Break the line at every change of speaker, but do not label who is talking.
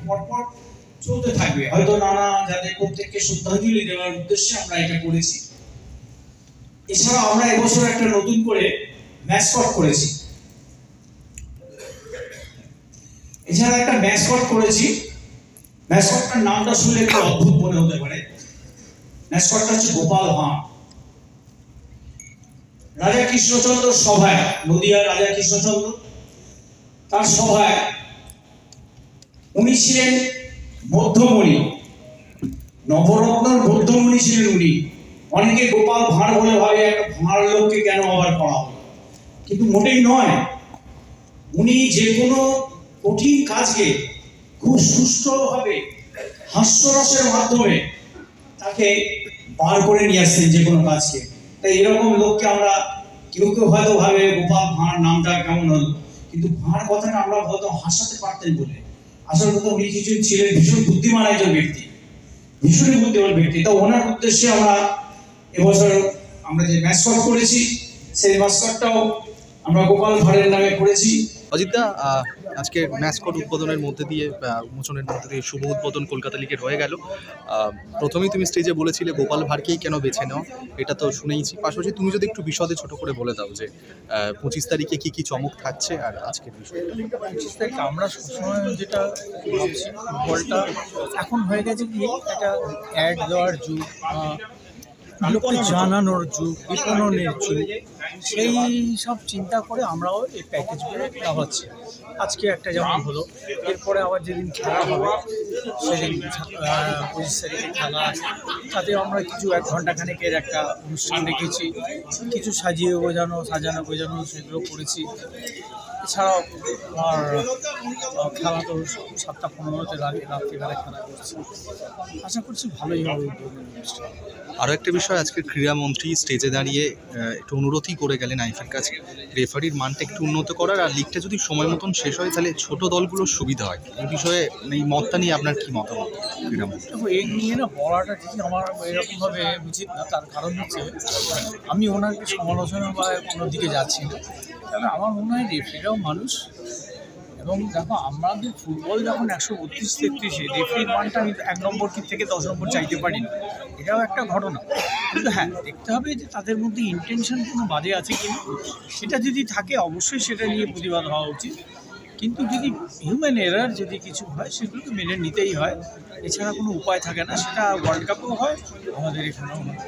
পরপর চলতে থাকবে। হয়তো নানা যাদের প্রত্যেককে শ্রদ্ধাঞ্জলি দেওয়ার উদ্দেশ্যে আমরা এটা করেছি। এছাড়া আমরা এবছর একটা নতুন করে ম্যাসকট করেছি। এছাড়া একটা ম্যাসকট করেছি। ম্যাসকটটার নামটা শুনলে একটু অদ্ভুত মনে হতে পারে। ম্যাসকটটা হচ্ছে গোপাল ভাঁড়। রাজা কৃষ্ণচন্দ্র সভায়, নদিয়ার রাজা কৃষ্ণচন্দ্র, তার সভায় উনি ছিলেন মধ্যমণি, নবরত্নর মধ্যমণি ছিলেন উনি। অনেকে গোপাল ভাঁড় বলে ভাবে একটা ভাঁড় লোককে কেন আবার করা হলো, কিন্তু মোটেই নয়। উনি যে কোনো কঠিন কাজকে খুব সুষ্ঠুভাবে হাস্যরসের মাধ্যমে তাকে বার করে নিয়ে আসছেন যে কোনো কাজকে। তাই এরকম লোককে আমরা কেউ কেউ হয়তো ভাবে গোপাল ভাঁড় নামটা কেমন হলো, কিন্তু ভাঁড় কথাটা আমরা হয়তো হাসাতে পারতেন বলে। আসল কথা উনি কিছু ছিলেন ভীষণ বুদ্ধিমান একজন ব্যক্তি, ভীষণই বুদ্ধিমান ব্যক্তি। তো ওনার উদ্দেশ্যে আমরা এবছর আমরা যে ম্যাসকট করেছি সেই ম্যাসকটটাও আমরা গোপাল ভাঁড়ের নামে করেছি।
অজিতদা, আজকে ম্যাসকট উদ্বোধনের মধ্যে দিয়ে উন্মোচনের মধ্যে দিয়ে শুভ উদ্বোধন কলকাতা লিগের হয়ে গেল। প্রথমেই তুমি স্টেজে বলেছিলে গোপাল ভাঁড়কেই কেন বেছে নাও, এটা তো শুনেইছি। পাশাপাশি তুমি যদি একটু বিশদে ছোট করে বলে দাও যে 25 তারিখে কি কি চমক থাকছে আর আজকের বিষয়।
25 তারিখ আমরা সবসময় যেটা ভাবছি, ফুটবলটা এখন হয়ে গেছে কি একটা অ্যাড দেওয়ার যুগ, লোককে জানানোর যুগ, বিপণনের যুগ। সেই সব চিন্তা করে আমরাও এই প্যাকেজগুলো লাগাচ্ছি। আজকে একটা যেমন হলো, এরপরে আবার যেদিন খেলা হবে সেদিন 25 তারিখে খেলা আছে, তাতে আমরা কিছু 1 ঘন্টা খানেকের একটা অনুষ্ঠান রেখেছি। কিছু সাজানো গোজানো সেগুলো করেছি। এছাড়াও আমার খেলা তো 7টা-15তে লাগে, রাত্রিবেলা খেলা করছি। আশা করছি ভালোই হবে অনুষ্ঠান।
আরও একটা বিষয়, আজকে ক্রীড়ামন্ত্রী স্টেজে দাঁড়িয়ে একটু অনুরোধই করে গেলেন আইফের কাছে রেফারির মানটা একটু উন্নত করার, আর লিগটা যদি সময় মতন শেষ হয় তাহলে ছোট দলগুলোর সুবিধা হয়। এই বিষয়ে এই মতটা নিয়ে আপনার কি মতামত? ক্রীড়ামন্ত্রী
এই নিয়ে না বলাটা ঠিক আমার এরকমভাবে উচিত না। তার কারণ হচ্ছে আমি ওনাকে সমালোচনা বা কোনো দিকে যাচ্ছি না, কারণ আমার মনে হয় রেফারিরাও মানুষ। এবং দেখো, আমাদের ফুটবল যখন 132-33-এ রেফারির মানটা আমি 1 নম্বর থেকে 10 নম্বর চাইতে পারি না, এটাও একটা ঘটনা। কিন্তু হ্যাঁ, দেখতে হবে যে তাদের মধ্যে ইন্টেনশন কোনো বাদে আছে কিনা। সেটা যদি থাকে অবশ্যই সেটা নিয়ে প্রতিবাদ হওয়া উচিত। কিন্তু যদি হিউম্যান এরার যদি কিছু হয় সেগুলোকে মেনে নিতেই হয়, এছাড়া কোনো উপায় থাকে না। সেটা ওয়ার্ল্ড কাপেও হয়, আমাদের এখানেও হয়।